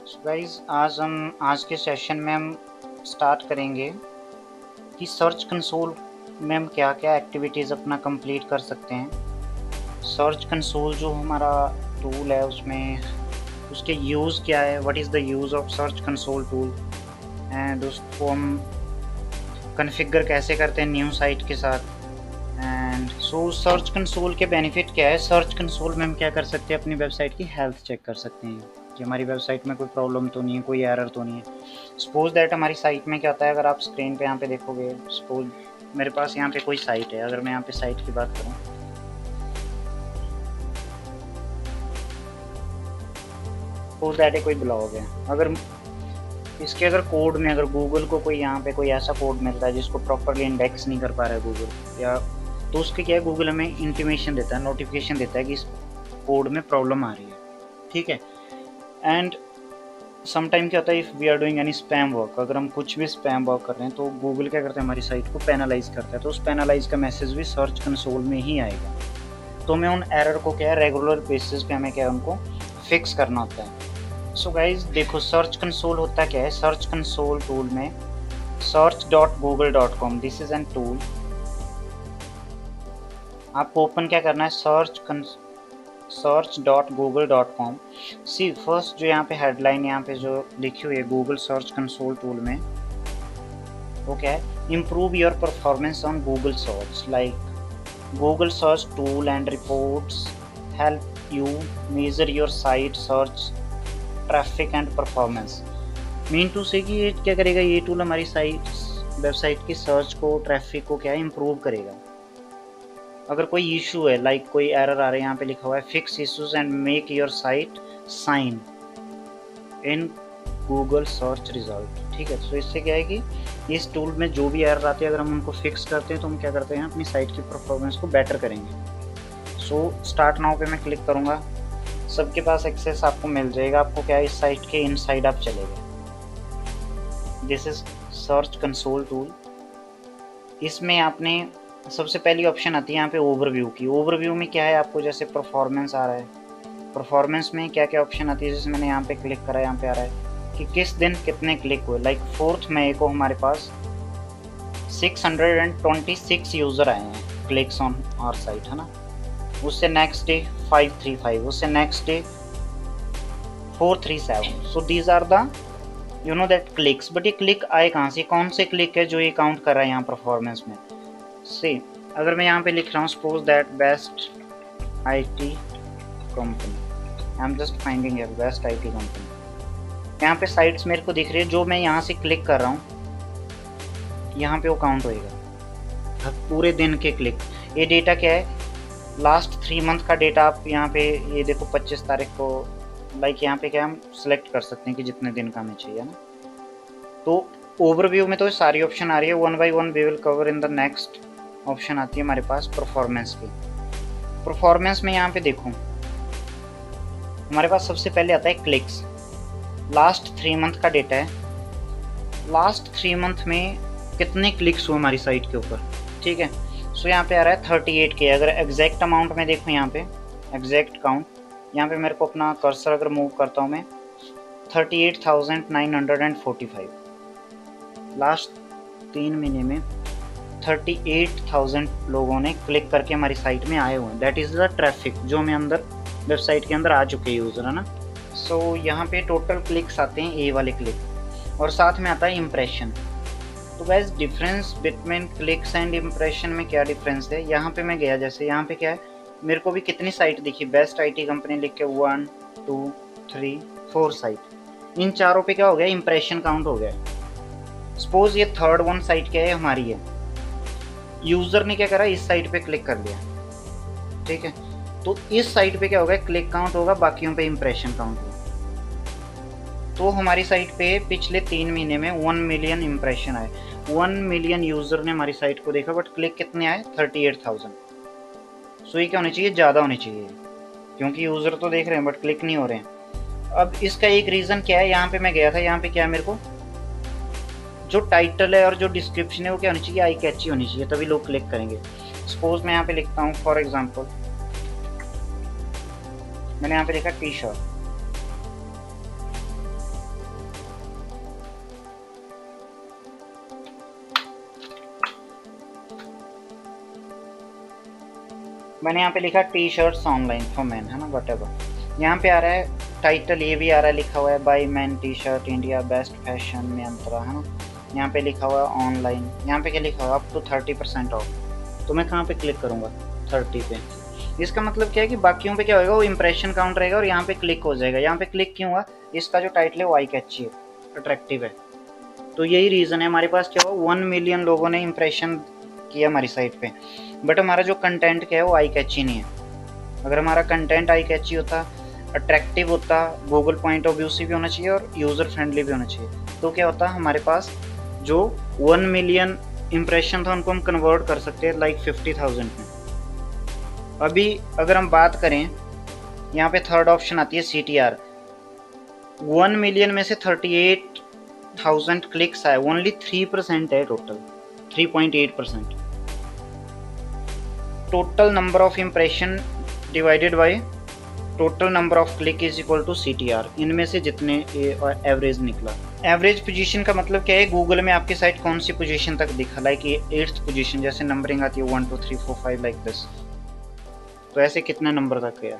Guys आज के session में हम स्टार्ट करेंगे कि सर्च कंसोल में हम क्या क्या एक्टिविटीज़ अपना कंप्लीट कर सकते हैं। सर्च कंसोल जो हमारा टूल है उसमें उसके यूज़ क्या है, what is the use of search console tool, and उसको हम कॉन्फ़िगर कैसे करते हैं न्यू साइट के साथ। एंड सो सर्च कंसोल के बेनिफिट क्या है। सर्च कंसोल में हम क्या कर सकते हैं, अपनी वेबसाइट की हेल्थ चेक कर सकते हैं कि हमारी वेबसाइट में कोई प्रॉब्लम तो नहीं है, कोई एरर तो नहीं है। सपोज दैट हमारी साइट में क्या होता है, अगर आप स्क्रीन पे यहाँ पे देखोगे, सपोज मेरे पास यहाँ पे कोई साइट है, अगर मैं यहाँ पे साइट की बात करूँ, सपोज दैट है कोई ब्लॉग है, अगर इसके अगर कोड में अगर गूगल को कोई यहाँ पे कोई ऐसा कोड मिलता है जिसको प्रॉपरली इंडेक्स नहीं कर पा रहा है गूगल, या तो उसके क्या है, गूगल हमें इंटीमेशन देता है, नोटिफिकेशन देता है कि इस कोड में प्रॉब्लम आ रही है, ठीक है। एंड समटाइम क्या होता है, if we are doing any spam work, अगर हम कुछ भी स्पैम वर्क कर रहे हैं तो गूगल क्या करता है, हमारी साइट को पेनलाइज करता है, तो उस पेनलाइज का मैसेज भी सर्च कंसोल में ही आएगा। तो हमें उन एरर को क्या है, रेगुलर बेसिस पे हमें क्या है उनको फिक्स करना होता है। सो गाइज देखो, सर्च कंसोल होता क्या है। सर्च कंसोल टूल में search.google.com, this is an tool. आपको ओपन क्या करना है, search.google.com। सी फर्स्ट जो यहाँ पे हेडलाइन यहाँ पे जो लिखी हुई है गूगल सर्च कंसोल टूल में, वो क्या है, improve your performance on Google search, like Google search tool and reports help you measure your site search traffic and performance. Mean to say कि ये क्या करेगा, ये टूल हमारी वेबसाइट की सर्च को, ट्रैफिक को क्या इम्प्रूव करेगा। अगर कोई इशू है, लाइक कोई एरर आ रहा है, यहाँ पे लिखा हुआ है fix issues and make your site sign in Google search result, ठीक है। तो इससे क्या है कि इस टूल में जो भी एरर आती है, अगर हम उनको फिक्स करते हैं तो हम क्या करते हैं, अपनी साइट की परफॉर्मेंस को बेटर करेंगे। सो स्टार्ट नाउ पे मैं क्लिक करूँगा, सबके पास एक्सेस आपको मिल जाएगा। आपको क्या है, इस साइट के इनसाइड आप चले गए। This is search console tool. इसमें आपने सबसे पहली ऑप्शन आती है यहाँ पे ओवरव्यू की। ओवरव्यू में क्या है, आपको जैसे परफॉर्मेंस आ रहा है, परफॉर्मेंस में क्या क्या ऑप्शन आती है, जैसे मैंने यहाँ पे क्लिक करा, यहाँ पे आ रहा है कि किस दिन कितने क्लिक हुए। लाइक 4 मई को हमारे पास 626 यूज़र आए हैं, क्लिक्स ऑन आवर साइट, है ना। उससे नेक्स्ट डे 535, उससे next day 437। So these are the you know that clicks. But ये क्लिक आए कहाँ से, कौन से क्लिक है जो ये काउंट कर रहा है यहाँ परफॉर्मेंस में से। अगर मैं यहाँ पे लिख रहा हूँ suppose that best IT company, I am just finding your best IT company, यहाँ पे साइट्स मेरे को दिख रही है, जो मैं यहाँ से क्लिक कर रहा हूँ यहाँ पे वो काउंट होएगा पूरे दिन के क्लिक। ये डेटा क्या है, लास्ट 3 मंथ का डेटा। आप यहाँ पे ये देखो 25 तारीख को, लाइक यहाँ पे क्या हम सिलेक्ट कर सकते हैं कि जितने दिन का हमें चाहिए ना। तो ओवरव्यू में तो सारी ऑप्शन आ रही है, 1 by 1 we will cover in the next. Option आती है हमारे पास परफॉर्मेंस की। परफॉर्मेंस में यहाँ पे देखो, हमारे पास सबसे पहले आता है क्लिक्स। लास्ट 3 मंथ का डेटा है, लास्ट 3 मंथ में कितने क्लिक्स हुए हमारी साइट के ऊपर, ठीक है। सो यहाँ पे आ रहा है 38K। अगर एग्जैक्ट अमाउंट में देखूँ, यहाँ पे एग्जैक्ट काउंट, यहाँ पे मेरे को अपना कर्सर अगर मूव करता हूँ मैं, 38,945। लास्ट 3 महीने में 38,000 लोगों ने क्लिक करके हमारी साइट में आए हुए हैं। दैट इज़ द ट्रैफिक जो हमें अंदर वेबसाइट के अंदर आ चुके हैं यूज़र, है ना। सो यहाँ पे टोटल क्लिक्स आते हैं, ए वाले क्लिक, और साथ में आता है इम्प्रेशन। तो guys difference between clicks and impression में क्या डिफरेंस है, यहाँ पे मैं गया, जैसे यहाँ पे क्या है, मेरे को भी कितनी साइट दिखी, बेस्ट IT कंपनी लिख के 1 2 3 4 साइट, इन चारों पे क्या हो गया, इम्प्रेशन काउंट हो गया। सपोज ये थर्ड वन साइट क्या है, हमारी है, यूज़र ने क्या करा, इस साइट पे क्लिक कर लिया, ठीक है। तो इस साइट पे क्या होगा, क्लिक काउंट होगा, बाकियों पे इम्प्रेशन काउंट होगा। तो हमारी साइट पे पिछले 3 महीने में 1 मिलियन इम्प्रेशन आए, 1 मिलियन यूज़र ने हमारी साइट को देखा, बट क्लिक कितने आए, 38,000। सो ये क्या होनी चाहिए, ज़्यादा होनी चाहिए, क्योंकि यूज़र तो देख रहे हैं बट क्लिक नहीं हो रहे हैं। अब इसका एक रीज़न क्या है, यहाँ पे मैं गया था, यहाँ पे क्या है, मेरे को जो टाइटल है और जो डिस्क्रिप्शन है वो क्या होनी चाहिए, आई कैची होनी चाहिए, तभी लोग क्लिक करेंगे। सपोज मैं यहाँ पे लिखता हूँ, फॉर एग्जाम्पल मैंने यहाँ पे लिखा टी शर्ट, मैंने यहाँ पे लिखा T shirts online for man, है ना, वट एवर। यहाँ पे आ रहा है टाइटल, ये भी आ रहा है लिखा हुआ है by man T shirt India best fashion में अंतरा, है ना। यहाँ पे लिखा हुआ है ऑनलाइन, यहाँ पे क्या लिखा हुआ अप टू 30% ऑफ। तो मैं कहाँ पे क्लिक करूँगा? 30 पे। इसका मतलब क्या है कि बाकियों पे क्या होगा, वो इंप्रेशन काउंट रहेगा और यहाँ पे क्लिक हो जाएगा। यहाँ पे क्लिक क्यों हुआ? इसका जो टाइटल है वो आई कैची है, अट्रैक्टिव है। तो यही रीज़न है हमारे पास क्या हुआ, 1 मिलियन लोगों ने इंप्रेशन किया हमारी साइट पे, बट हमारा जो कंटेंट क्या है वो आई कैची नहीं है। अगर हमारा कंटेंट आई कैची होता, अट्रैक्टिव होता, गूगल पॉइंट ऑफ व्यू से भी होना चाहिए और यूज़र फ्रेंडली भी होना चाहिए, तो क्या होता, हमारे पास जो 1 मिलियन इंप्रेशन था उनको हम कन्वर्ट कर सकते हैं लाइक 50,000 में। अभी अगर हम बात करें, यहाँ पे थर्ड ऑप्शन आती है CTR। 1 मिलियन में से 38,000 क्लिक्स आए, ओनली 3% है total, 3.8%। Total number of impression divided by total number of click is equal to CTR। इनमें से जितने एवरेज निकला। एवरेज पोजीशन का मतलब क्या है, गूगल में आपकी साइट कौन सी पोजीशन तक दिखा, लाइक 8th पोजीशन, जैसे नंबरिंग आती है 1 2 3 4 5 लाइक दिस, तो ऐसे कितने नंबर तक गया?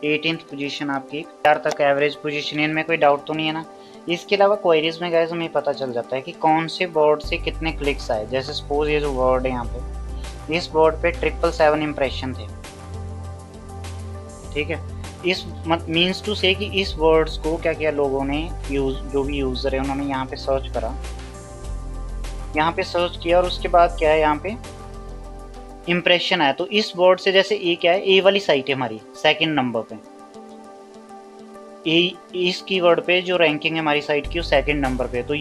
18th पोजीशन आपकी 4 तक एवरेज पोजीशन। इनमें कोई डाउट तो नहीं है ना। इसके अलावा क्वेरीज में गाइस हमें पता चल जाता है कि कौन से वर्ड से कितने क्लिक्स आए। जैसे सपोज ये जो वर्ड है यहाँ पे, इस वर्ड पे 777 इंप्रेशन थे, ठीक है। इस मीन्स टू से कि इस वर्ड्स को क्या किया लोगों ने, जो भी यूज़र है उन्होंने यहाँ पे सर्च करा, यहाँ पे सर्च किया और उसके बाद क्या है, यहाँ पे इंप्रेशन आया। तो इस वर्ड से, जैसे ए क्या है, ए वाली साइट है हमारी सेकंड नंबर पे, ए इस कीवर्ड पे जो रैंकिंग है हमारी साइट की वो सेकंड नंबर पे। तो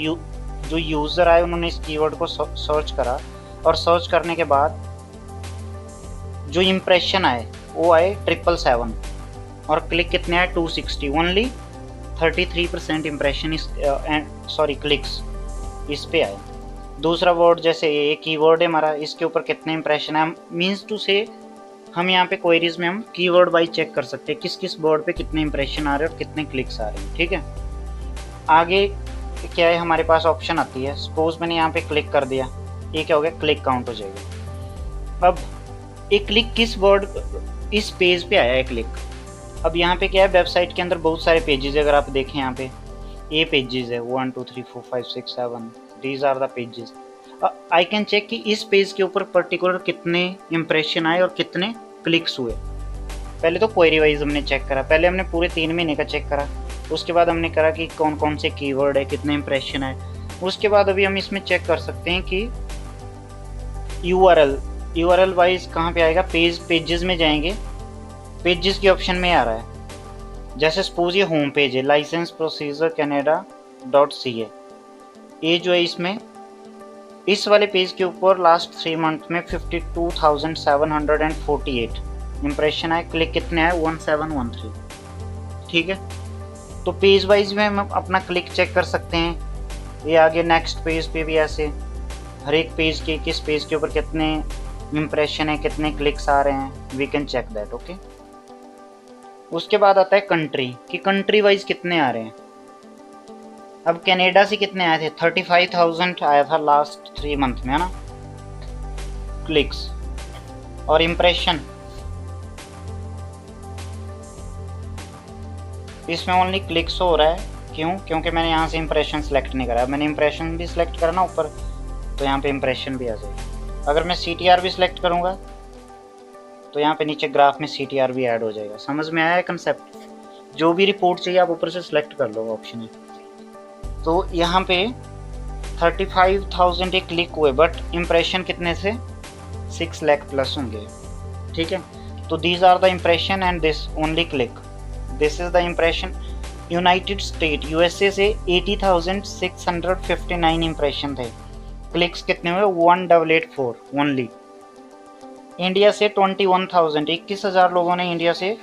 जो यूज़र आए उन्होंने इस कीवर्ड को सर्च करा और सर्च करने के बाद जो इंप्रेशन आए वो आए 777 और क्लिक कितने आए 260। ओनली 33% इंप्रेशन इस क्लिक्स इस पे आए। दूसरा वर्ड जैसे ये कीवर्ड है हमारा, इसके ऊपर कितने इंप्रेशन है, मीन्स टू से हम यहाँ पे क्वेरीज में हम कीवर्ड वाइज चेक कर सकते हैं किस किस वर्ड पे कितने इंप्रेशन आ रहे हैं और कितने क्लिक्स आ रहे हैं, ठीक है। आगे क्या है, हमारे पास ऑप्शन आती है, सपोज मैंने यहाँ पे क्लिक कर दिया, ये क्या हो गया, क्लिक काउंट हो जाएगा। अब एक क्लिक किस वर्ड, इस पेज पे आया है क्लिक। अब यहाँ पे क्या है, वेबसाइट के अंदर बहुत सारे पेजेस है, अगर आप देखें यहाँ पे ये पेजेस है 1 2 3 4 5 6 7, these are the pages. I can check कि इस पेज के ऊपर पर्टिकुलर कितने इंप्रेशन आए और कितने क्लिक्स हुए। पहले तो क्वेरी वाइज हमने चेक करा, पहले हमने पूरे 3 महीने का चेक करा, उसके बाद हमने करा कि कौन कौन से कीवर्ड है, कितने इंप्रेशन आए। उसके बाद अभी हम इसमें चेक कर सकते हैं कि यूआरएल वाइज कहाँ पे आएगा, पेजेस में जाएंगे, पेजेस के ऑप्शन में आ रहा है। जैसे सपोज ये होम पेज है, लाइसेंस प्रोसीजर canada.ca, ये जो है इसमें इस वाले पेज के ऊपर लास्ट 3 मंथ में 52,748 इंप्रेशन आए, क्लिक कितने आए 1713, ठीक है। तो पेज वाइज में हम अपना क्लिक चेक कर सकते हैं। ये आगे नेक्स्ट पेज पे भी ऐसे हर एक पेज के, किस पेज के ऊपर कितने इंप्रेशन है, कितने क्लिक्स आ रहे हैं, we can check that, okay. उसके बाद आता है कंट्री, कि कंट्री वाइज कितने आ रहे हैं। अब कनाडा से कितने आए थे, 35,000 आया था लास्ट 3 मंथ में, है ना, क्लिक्स। और इंप्रेशन इसमें ओनली क्लिक्स हो रहा है, क्यों, क्योंकि मैंने यहाँ से इंप्रेशन सेलेक्ट नहीं करा। मैंने इंप्रेशन भी सिलेक्ट करा ना ऊपर, तो यहाँ पे इंप्रेशन भी आ जाएगा। अगर मैं CTR भी सिलेक्ट करूँगा तो यहाँ पे नीचे ग्राफ में CTR भी ऐड हो जाएगा। समझ में आया है कंसेप्ट? जो भी रिपोर्ट चाहिए आप ऊपर से सिलेक्ट कर लो, ऑप्शन है। तो यहाँ पे 35,000 एक क्लिक हुए, बट इंप्रेशन कितने से 6 लाख प्लस होंगे, ठीक है। तो these are the impression and this only click, this is the impression. United State USA से 80,659 इंप्रेशन थे, क्लिक्स कितने हुए 1884 ओनली। इंडिया से 21,000 लोगों ने इंडिया से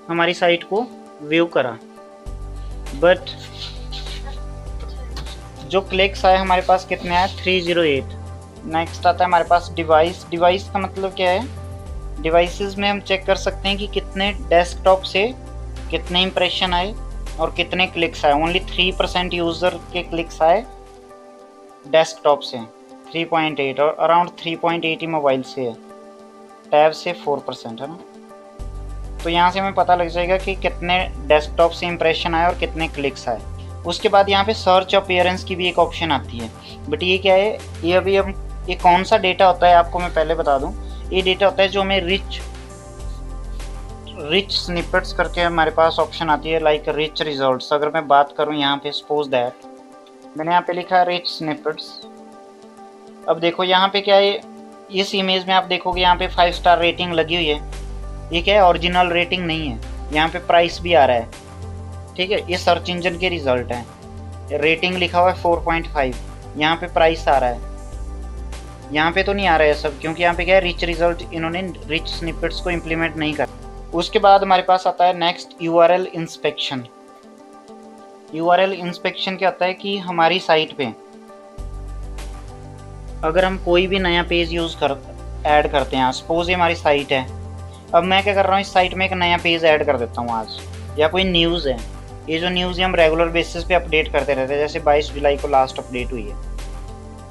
हमारी साइट को व्यू करा, बट जो क्लिक्स आए हमारे पास कितने आए 308। नेक्स्ट आता है हमारे पास डिवाइस का मतलब क्या है, डिवाइसेस में हम चेक कर सकते हैं कि कितने डेस्कटॉप से कितने इंप्रेशन आए और कितने क्लिक्स आए। ओनली 3% यूज़र के क्लिक्स आए डेस्कटॉप से, 3.8, और अराउंड 3.8 ही मोबाइल से है। टैब से 4% है ना। तो यहाँ से हमें पता लग जाएगा कि कितने डेस्कटॉप से इम्प्रेशन आए और कितने क्लिक्स आए। उसके बाद यहाँ पे सर्च अपीयरेंस की भी एक ऑप्शन आती है, बट ये क्या है, ये अभी हम ये कौन सा डेटा होता है आपको मैं पहले बता दूं। ये डेटा होता है जो हमें रिच स्निपेट्स करके हमारे पास ऑप्शन आती है, लाइक रिच रिजल्ट्स। अगर मैं बात करूं यहाँ पे, सपोज दैट मैंने यहाँ पे लिखा रिच स्निपेट्स। अब देखो यहाँ पे क्या है, इस इमेज में आप देखोगे यहाँ पे 5 स्टार रेटिंग लगी हुई है। ये क्या है, ओरिजिनल रेटिंग नहीं है। यहाँ पे प्राइस भी आ रहा है, ठीक है, ये सर्च इंजन के रिजल्ट है। रेटिंग लिखा हुआ है 4.5, यहाँ पे प्राइस आ रहा है। यहाँ पे तो नहीं आ रहा है सब, क्योंकि यहाँ पे क्या है, रिच रिजल्ट, इन्होंने रिच स्निपेट्स को इम्प्लीमेंट नहीं कर। उसके बाद हमारे पास आता है next URL inspection. URL inspection क्या होता है कि हमारी साइट पे अगर हम कोई भी नया पेज ऐड करते हैं, सपोज ये हमारी साइट है। अब मैं क्या कर रहा हूँ, इस साइट में एक नया पेज ऐड कर देता हूँ आज, या कोई न्यूज़ है। ये जो न्यूज़ है हम रेगुलर बेसिस पे अपडेट करते रहते हैं, जैसे 22 जुलाई को लास्ट अपडेट हुई है।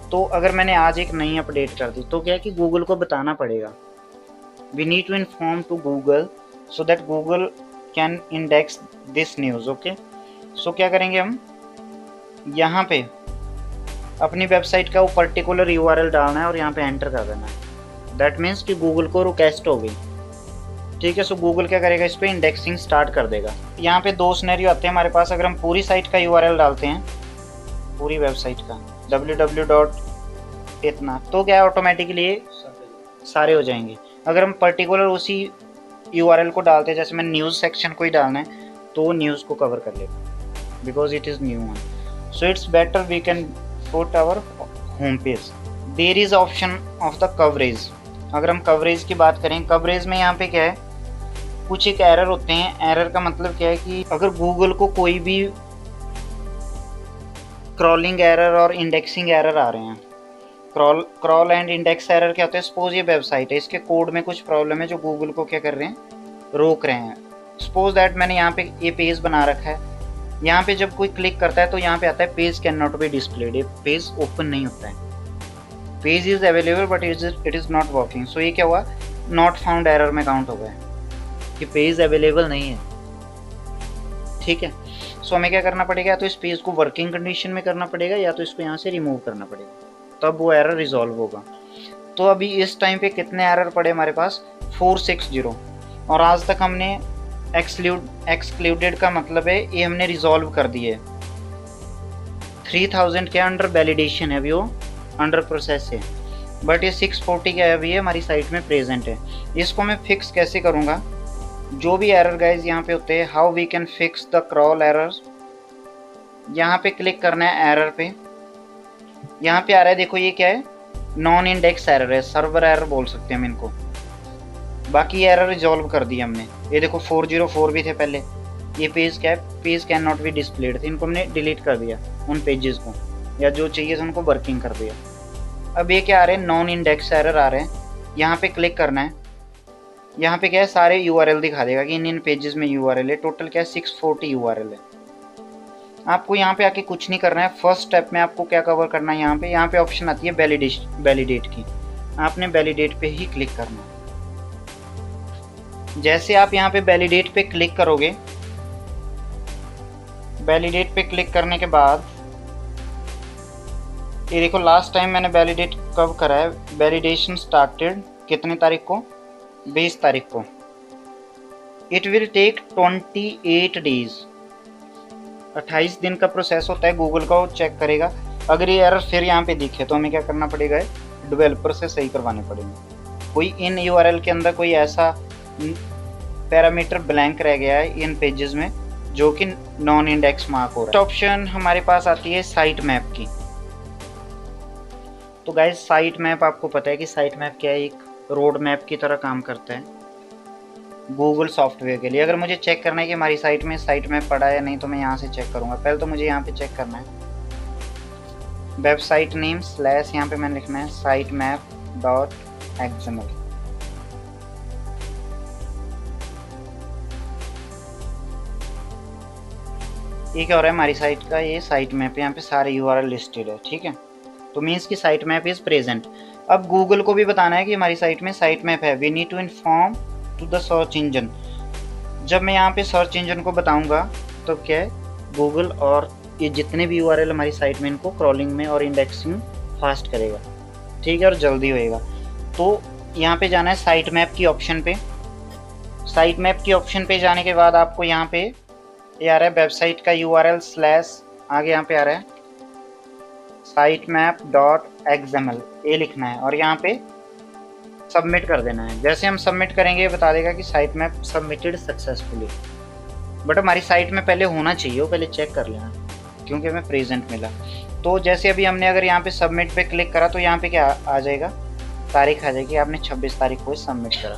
तो अगर मैंने आज एक नई अपडेट कर दी तो क्या है कि गूगल को बताना पड़ेगा, we need to inform to Google so that Google can index this news. Okay, so क्या करेंगे हम, यहाँ पे अपनी वेबसाइट का वो पर्टिकुलर यूआरएल डालना है और यहाँ पे एंटर कर देना है। दैट मीन्स कि गूगल को रिक्वेस्ट हो गई, ठीक है। सो गूगल क्या करेगा, इस पर इंडेक्सिंग स्टार्ट कर देगा। यहाँ पे 2 सिनेरियो आते हैं हमारे पास। अगर हम पूरी साइट का यूआरएल डालते हैं, पूरी वेबसाइट का www. इतना, तो क्या ऑटोमेटिकली सारे हो जाएंगे। अगर हम पर्टिकुलर उसी यूआरएल को डालते हैं, जैसे मैं न्यूज़ सेक्शन को ही डालना है, तो न्यूज़ को कवर कर लेगा, because it is new one. So it's better we can put our home page. There is option of the coverage. अगर हम कवरेज की बात करें, कवरेज में यहाँ पे क्या है, कुछ एक एरर होते हैं। एरर का मतलब क्या है कि अगर गूगल को कोई भी क्रॉलिंग एरर और इंडेक्सिंग एरर आ रहे हैं, क्रॉल एंड इंडेक्स एरर क्या होते हैं, सपोज ये वेबसाइट है, इसके कोड में कुछ प्रॉब्लम है जो गूगल को क्या कर रहे हैं, रोक रहे हैं। सपोज दैट मैंने यहाँ पे ये पेज बना रखा है, यहाँ पे जब कोई क्लिक करता है तो यहाँ पे आता है page can not be displayed, ये पेज ओपन नहीं होता है। Page is available but it is not working. So ये क्या हुआ, नॉट फाउंड एरर में काउंट हो गया कि पेज अवेलेबल नहीं है, ठीक है। सो हमें क्या करना पड़ेगा, या तो इस पेज को वर्किंग कंडीशन में करना पड़ेगा, या तो इसको यहाँ से रिमूव करना पड़ेगा, तब वो एरर रिजॉल्व होगा। तो अभी इस टाइम पे कितने एरर पड़े हमारे पास, 460, और आज तक हमने एक्सक्लूडेड का मतलब है ये हमने रिजॉल्व कर दिए। 3000 के अंडर वैलिडेशन है, अभी वो अंडर प्रोसेस है, बट ये 640 क्या है अभी है हमारी साइट में प्रेजेंट है। इसको मैं फिक्स कैसे करूँगा, जो भी एरर गाइज यहाँ पे होते हैं, how we can fix the crawl errors. यहाँ पे क्लिक करना है एरर पे, यहाँ पे आ रहा है, देखो ये क्या है, नॉन इंडेक्स एरर है, सर्वर एरर बोल सकते हैं हम इनको। बाकी एरर रिजॉल्व कर दिया हमने। ये देखो 404 भी थे पहले, ये पेज क्या है, page can not be displayed थे, इनको हमने डिलीट कर दिया, उन पेजेस को, या जो चाहिए था उनको वर्किंग कर दिया। अब ये क्या आ रहे हैं, नॉन इंडेक्स एरर आ रहे हैं। यहाँ पे क्लिक करना है, यहाँ पे क्या है, सारे यूआरएल दिखा देगा कि इन पेजेस में यूआरएल है। टोटल क्या है, 640 यूआरएल है। आपको यहाँ पे आके कुछ नहीं करना है। फर्स्ट स्टेप में आपको क्या कवर करना है, यहाँ पे ऑप्शन आती है वैलिडेट की, आपने वैलिडेट पे ही क्लिक करना है। जैसे आप यहाँ पे वैलिडेट पे क्लिक करोगे, वैलिडेट पे क्लिक करने के बाद ये देखो, लास्ट टाइम मैंने वैलिडेट कब करा है, वैलिडेशन स्टार्टेड कितने तारीख को, 20 तारीख को। इट विल टेक 28 डेज, 28 दिन का प्रोसेस होता है। गूगल का वो चेक करेगा, अगर ये एरर फिर यहाँ पे दिखे तो हमें क्या करना पड़ेगा, डेवलपर से सही करवाने पड़ेंगे। कोई इन यूआरएल के अंदर कोई ऐसा पैरामीटर ब्लैंक रह गया है इन पेजेस में जो कि नॉन इंडेक्स मार्क हो रहा है। ऑप्शन हमारे पास आती है साइट मैप की। तो गाइज साइट मैप, आपको पता है कि साइट मैप क्या है, एक रोड मैप की तरह काम करता है गूगल सॉफ्टवेयर के लिए। अगर मुझे चेक करना है कि हमारी साइट में साइट मैप पड़ा है या नहीं, तो मैं यहाँ से चेक करूँगा। पहले तो मुझे यहाँ पे चेक करना है, वेबसाइट नेम / यहाँ पे मैंने लिखना है sitemap.xml। ये क्या हो रहा है, हमारी साइट का ये साइट मैप, यहाँ पे सारे यूआरएल लिस्टेड है, ठीक है। तो मीन्स कि साइट मैप इज प्रेजेंट। अब गूगल को भी बताना है कि हमारी साइट में साइट मैप है। We need to inform to the search engine. जब मैं यहाँ पे सर्च इंजन को बताऊंगा तो क्या है, गूगल और ये जितने भी यूआरएल हमारी साइट में, इनको क्रॉलिंग में और इंडेक्सिंग फास्ट करेगा, ठीक है, और जल्दी होएगा। तो यहाँ पे जाना है साइट मैप की ऑप्शन पे। साइट मैप की ऑप्शन पे जाने के बाद आपको यहाँ पे ये आ रहा है वेबसाइट का यूआरएल स्लैश, आगे यहाँ पे आ रहा है sitemap.xml, ये लिखना है और यहाँ पे सबमिट कर देना है। जैसे हम सबमिट करेंगे बता देगा कि site map submitted successfully. But हमारी साइट में पहले होना चाहिए, वो पहले चेक कर लेना क्योंकि हमें प्रेजेंट मिला। तो जैसे अभी हमने अगर यहाँ पे सबमिट पे क्लिक करा तो यहाँ पे क्या आ जाएगा, तारीख आ जाएगी, आपने 26 तारीख को सबमिट करा,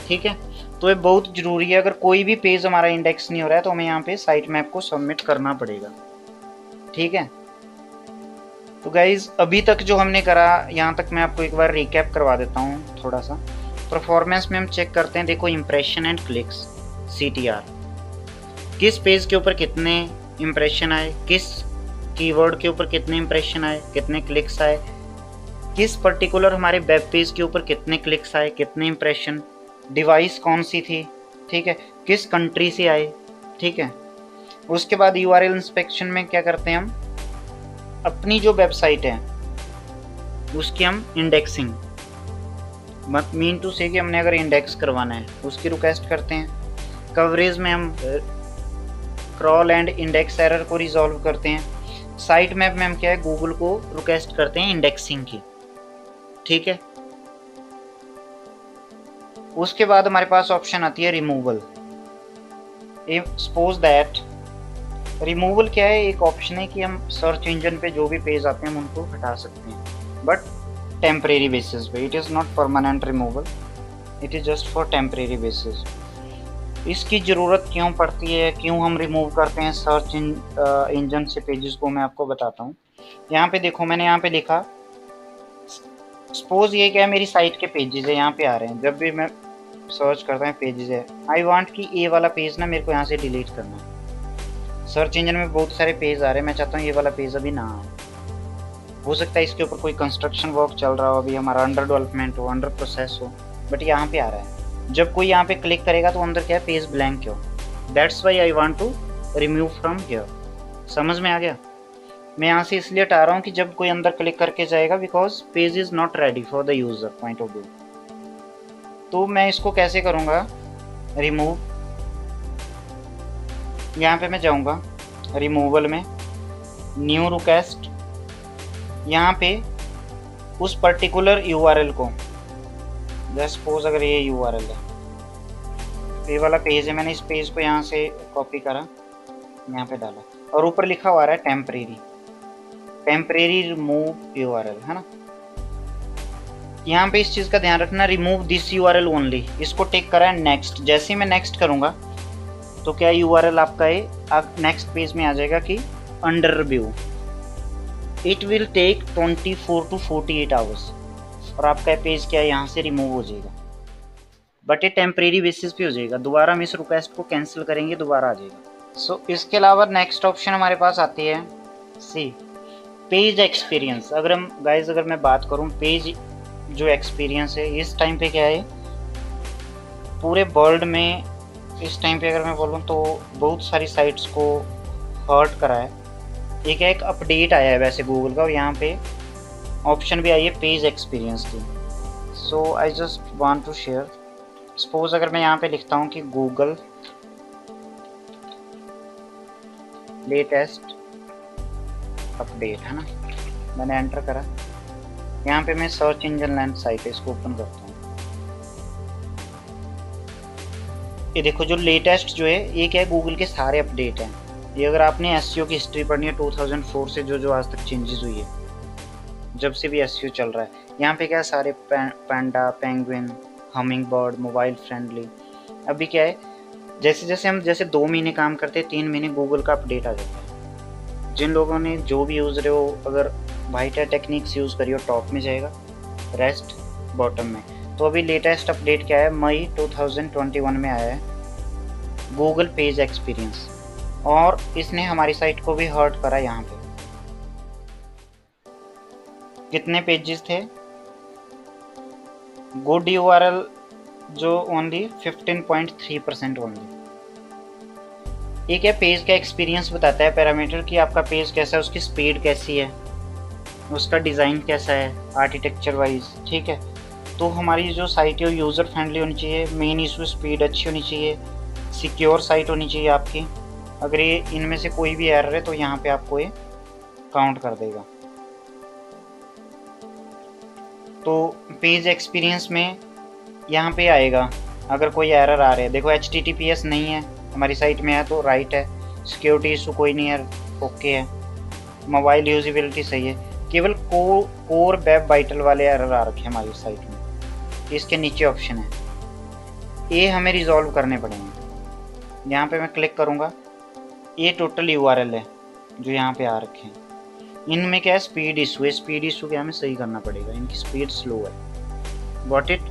ठीक है। तो ये बहुत ज़रूरी है, अगर कोई भी पेज हमारा इंडेक्स नहीं हो रहा है तो हमें यहाँ पे साइट मैप को सबमिट करना पड़ेगा, ठीक है। तो गाइज अभी तक जो हमने करा यहाँ तक मैं आपको एक बार रिकैप करवा देता हूँ थोड़ा सा। परफॉर्मेंस में हम चेक करते हैं, देखो इम्प्रेशन एंड क्लिक्स, CTR, किस पेज के ऊपर कितने इम्प्रेशन आए, किस कीवर्ड के ऊपर कितने इम्प्रेशन आए, कितने क्लिक्स आए, किस पर्टिकुलर हमारे वेब पेज के ऊपर कितने क्लिक्स आए, कितने इम्प्रेशन, डिवाइस कौन सी थी, ठीक है, किस कंट्री से आए, ठीक है। उसके बाद URL इंस्पेक्शन में क्या करते हैं हम, अपनी जो वेबसाइट है उसकी हम इंडेक्सिंग, मत मीन टू से कि हमने अगर इंडेक्स करवाना है उसकी रिक्वेस्ट करते हैं। कवरेज में हम क्रॉल एंड इंडेक्स एरर को रिजॉल्व करते हैं। साइट मैप में हम क्या है, गूगल को रिक्वेस्ट करते हैं इंडेक्सिंग की, ठीक है। उसके बाद हमारे पास ऑप्शन आती है रिमूवल। सपोज दैट रिमूवल क्या है, एक ऑप्शन है कि हम सर्च इंजन पे जो भी पेज आते हैं हम उनको हटा सकते हैं, बट टेम्परेरी बेसिस पे। It is not permanent removal, it is just for temporary basis. इसकी ज़रूरत क्यों पड़ती है, क्यों हम रिमूव करते हैं सर्च इंजन से पेजेस को, मैं आपको बताता हूँ। यहाँ पे देखो मैंने यहाँ पे लिखा, सपोज ये क्या है, मेरी साइट के पेजेस है यहाँ पे आ रहे हैं, जब भी मैं सर्च करता हूँ पेजेस है, आई वांट कि ये वाला पेज ना मेरे को यहाँ से डिलीट करना है। सर्च इंजन में बहुत सारे पेज आ रहे हैं, मैं चाहता हूँ ये वाला पेज अभी ना आए। हो सकता है इसके ऊपर कोई कंस्ट्रक्शन वर्क चल रहा हो, अभी हमारा अंडर डेवलपमेंट हो, अंडर प्रोसेस हो, बट यहाँ पे आ रहा है। जब कोई यहाँ पे क्लिक करेगा तो अंदर क्या है, पेज ब्लैंक क्यों, that's why I want to remove from here. समझ में आ गया? मैं यहाँ से इसलिए हटा रहा हूँ कि जब कोई अंदर क्लिक करके जाएगा, because page is not ready for the user point of view. तो मैं इसको कैसे करूँगा रिमूव, यहाँ पे मैं जाऊँगा रिमूवल में, न्यू रिक्वेस्ट, यहाँ पे उस पर्टिकुलर URL को, जस्ट सपोज अगर ये URL है, ये वाला पेज है, मैंने इस पेज को यहाँ से कॉपी करा, यहाँ पे डाला और ऊपर लिखा हुआ है टेम्परेरी रिमूव URL, है ना। यहाँ पे इस चीज़ का ध्यान रखना, रिमूव दिस URL ओनली, इसको टिक करा है नेक्स्ट। जैसे ही मैं नेक्स्ट करूँगा तो क्या URL आपका ये आप नेक्स्ट पेज में आ जाएगा कि under review, it will take 24 to 48 hours, और आपका पेज क्या है यहाँ से रिमूव हो जाएगा, बट ये टेम्परेरी बेसिस पे हो जाएगा। दोबारा हम इस रिक्वेस्ट को कैंसिल करेंगे, दोबारा आ जाएगा। सो इसके अलावा नेक्स्ट ऑप्शन हमारे पास आती है सी, पेज एक्सपीरियंस। अगर हम गाइज अगर मैं बात करूँ पेज जो एक्सपीरियंस है, इस टाइम पे क्या है पूरे वर्ल्ड में, इस टाइम पे अगर मैं बोलूँ तो बहुत सारी साइट्स को हर्ट करा है। एक अपडेट आया है वैसे गूगल का, और यहाँ पे ऑप्शन भी आई है पेज एक्सपीरियंस की। So I just want to share, suppose अगर मैं यहाँ पे लिखता हूँ कि गूगल लेटेस्ट अपडेट, है ना, मैंने एंटर करा, यहाँ पे मैं सर्च इंजन लैंड साइट है, इसको ओपन करता हूँ। ये देखो जो लेटेस्ट जो है ये क्या है, गूगल के सारे अपडेट हैं। ये अगर आपने SEO की हिस्ट्री पढ़नी है 2004 से जो आज तक चेंजेस हुई है, जब से भी SEO चल रहा है, यहाँ पे क्या है सारे panda, penguin, hummingbird, mobile friendly. अभी क्या है, जैसे हम 2 महीने काम करते हैं, 3 महीने गूगल का अपडेट आ जाता है। जिन लोगों ने जो भी यूज़ रहे हो, अगर वाइटा टेक्निक्स यूज़ करिए टॉप में जाएगा, रेस्ट बॉटम में। तो अभी लेटेस्ट अपडेट क्या है, मई 2021 में आया है गूगल पेज एक्सपीरियंस, और इसने हमारी साइट को भी हर्ट करा यहाँ पे। कितने पेजेस थे? गुड यूआरएल जो ओनली 15.3% ओनली। एक है पेज का एक्सपीरियंस बताता है पैरामीटर कि आपका पेज कैसा है, उसकी स्पीड कैसी है, उसका डिज़ाइन कैसा है आर्किटेक्चर वाइज, ठीक है। तो हमारी जो साइट है वो यूज़र फ्रेंडली होनी चाहिए, मेन इशू स्पीड अच्छी होनी चाहिए, सिक्योर साइट होनी चाहिए आपकी। अगर ये इनमें से कोई भी एरर है तो यहाँ पे आपको ये काउंट कर देगा। तो पेज एक्सपीरियंस में यहाँ पे आएगा अगर कोई एरर आ रहे हैं। देखो HTTPS नहीं है हमारी साइट में है तो राइट है, सिक्योरिटी इशू कोई नहीं है, ओके है, मोबाइल यूजिबिलिटी सही है। केवल कोर वेब वाइटल वाले एरर आ रखे हैं हमारी साइट में, इसके नीचे ऑप्शन है, ये हमें रिजॉल्व करने पड़ेंगे। यहाँ पे मैं क्लिक करूँगा, ये टोटल यूआरएल है जो यहाँ पे आ रखे हैं। इनमें क्या है, स्पीड इशू है, स्पीड इशू क्या हमें सही करना पड़ेगा, इनकी स्पीड स्लो है, गॉट इट।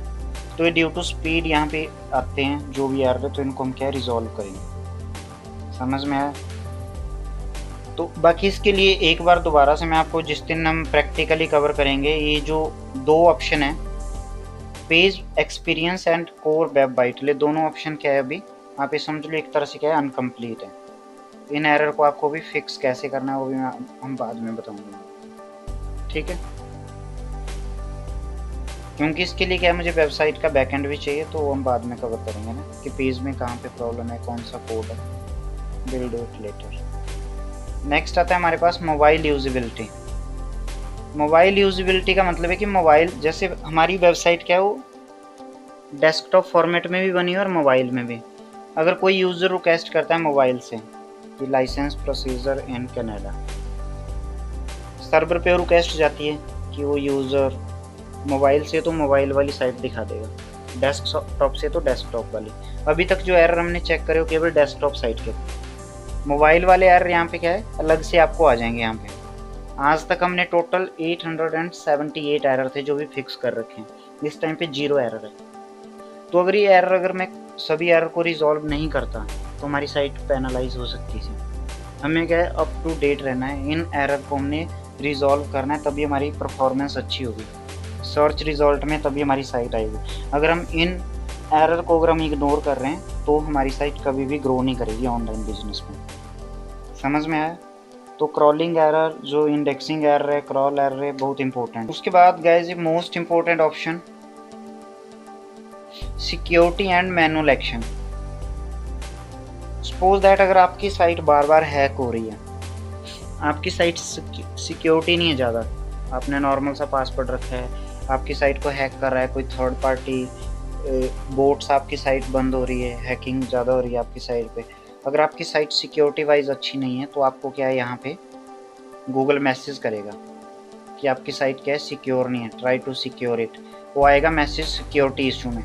तो ये ड्यू टू स्पीड यहाँ पे आते हैं जो भी एरर है, तो इनको हम क्या रिजॉल्व करेंगे, समझ में आया। तो बाकी इसके लिए एक बार दोबारा से मैं आपको जिस दिन हम प्रैक्टिकली कवर करेंगे, ये जो दो ऑप्शन है page experience and core web vital, दोनों ऑप्शन क्या है अभी आप ये समझ लो एक तरह से क्या है अनकम्प्लीट है। इन एरर को आपको भी फिक्स कैसे करना है वो भी हम बाद में बताऊंगा, ठीक है। क्योंकि इसके लिए क्या है मुझे वेबसाइट का बैकएंड भी चाहिए, तो वो हम बाद में कवर करेंगे ना कि पेज में कहाँ पे प्रॉब्लम है, कौन सा कोड है, बिल्ड इट लेटर। नेक्स्ट आता है हमारे पास मोबाइल यूजिबिलिटी। मोबाइल यूजिबिलिटी का मतलब है कि मोबाइल, जैसे हमारी वेबसाइट क्या है वो डेस्कटॉप फॉर्मेट में भी बनी है और मोबाइल में भी। अगर कोई यूज़र रिक्वेस्ट करता है मोबाइल से कि licence procedure in Canada, server पे रिक्वेस्ट जाती है कि वो यूज़र मोबाइल से तो मोबाइल वाली साइट दिखा देगा, डेस्कटॉप से तो डेस्कटॉप वाली। अभी तक जो एरर हमने चेक करे वो केवल डेस्कटॉप साइट के, मोबाइल वाले एरर यहाँ पे क्या है अलग से आपको आ जाएंगे। यहाँ पे आज तक हमने टोटल 878 एरर थे जो भी फिक्स कर रखे हैं, इस टाइम पे 0 एरर है। तो अगर ये एरर, अगर मैं सभी एरर को रिजॉल्व नहीं करता तो हमारी साइट पेनलाइज हो सकती थी। हमें क्या है अप टू डेट रहना है, इन एरर को हमने रिजॉल्व करना है, तभी हमारी परफॉर्मेंस अच्छी होगी सर्च रिजल्ट में, तभी हमारी साइट आएगी। अगर हम इन एरर को अगर हम इग्नोर कर रहे हैं तो हमारी साइट कभी भी ग्रो नहीं करेगी ऑनलाइन बिजनेस में, समझ में आया। तो क्रॉलिंग एरर, जो इंडेक्सिंग एरर है, क्रॉल एरर है, बहुत इंपॉर्टेंट। उसके बाद guys most important option security and manual action. Suppose that अगर आपकी साइट बार बार हैक हो रही है, आपकी साइट सिक्योरिटी नहीं है ज़्यादा, आपने नॉर्मल सा पासवर्ड रखा है, आपकी साइट को हैक कर रहा है कोई थर्ड पार्टी बोट्स, आपकी साइट बंद हो रही है, हैकिंग ज़्यादा हो रही है आपकी साइट पे। अगर आपकी साइट सिक्योरिटी वाइज अच्छी नहीं है तो आपको क्या है यहाँ पे गूगल मैसेज करेगा कि आपकी साइट क्या है सिक्योर नहीं है, ट्राई टू सिक्योर इट, वो आएगा मैसेज सिक्योरिटी इशू में।